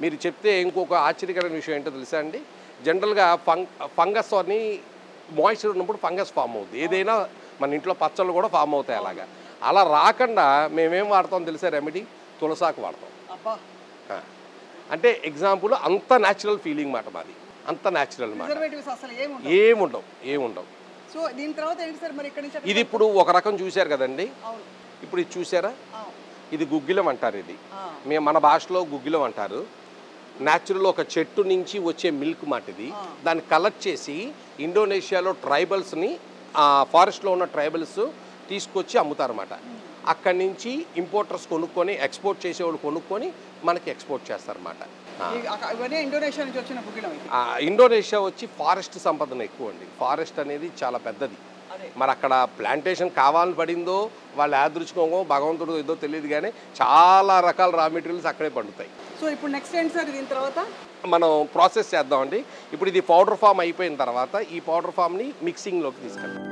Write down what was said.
మీరు చెప్తే ఇంకొక ఆశ్చర్యకరమైన విషయం ఏంటో తెలుసా అండి, జనరల్గా ఫంగస్ అని మాయిశ్చర్ ఉన్నప్పుడు ఫంగస్ ఫామ్ అవుతుంది. ఏదైనా మన ఇంట్లో పచ్చళ్ళు కూడా ఫామ్ అవుతాయి అలాగా. అలా రాకుండా మేమేం వాడతాం తెలుసా రెమెడీ? తులసాకు వాడతాం. అంటే ఎగ్జాంపుల్ అంత న్యాచురల్ ఫీలింగ్ మాట మాది, అంత న్యాచురల్ మాట, ఏముండవు. సో దీని తర్వాత ఏంటి సార్ మరి ఇక్కడ నుంచి? ఇది ఇప్పుడు ఒక రకం చూశారు కదండి, ఇప్పుడు ఇది చూసారా, ఇది గుగ్గిలం అంటారు. ఇది మన భాషలో గుగ్గిలం అంటారు. న్యాచురల్ ఒక చెట్టు నుంచి వచ్చే మిల్క్ మాట ఇది. దాన్ని కలెక్ట్ చేసి ఇండోనేషియాలో ట్రైబల్స్ని, ఫారెస్ట్లో ఉన్న ట్రైబల్స్ తీసుకొచ్చి అమ్ముతారన్నమాట. అక్కడి నుంచి ఇంపోర్టర్స్ కొనుక్కొని, ఎక్స్పోర్ట్ చేసేవాళ్ళు కొనుక్కొని మనకి ఎక్స్పోర్ట్ చేస్తారన్నమాట. ఇండోనేషియా నుంచి వచ్చిన గుగ్గిలం. ఇండోనేషియా వచ్చి ఫారెస్ట్ సంపదన ఎక్కువ అండి. ఫారెస్ట్ అనేది చాలా పెద్దది. మరి అక్కడ ప్లాంటేషన్ కావాలని పడిందో వాళ్ళు యాదృచ్ఛికంగా భగవంతుడు ఏదో తెలియదు, కానీ చాలా రకాల రా మెటీరియల్స్ అక్కడే పండుతాయి. సో ఇప్పుడు నెక్స్ట్ ఏంటి సార్ దీని తర్వాత? మనం ప్రాసెస్ చేద్దామండి. ఇప్పుడు ఇది పౌడర్ ఫామ్ అయిపోయిన తర్వాత ఈ పౌడర్ ఫామ్ని మిక్సింగ్లోకి తీసుకెళ్తాం.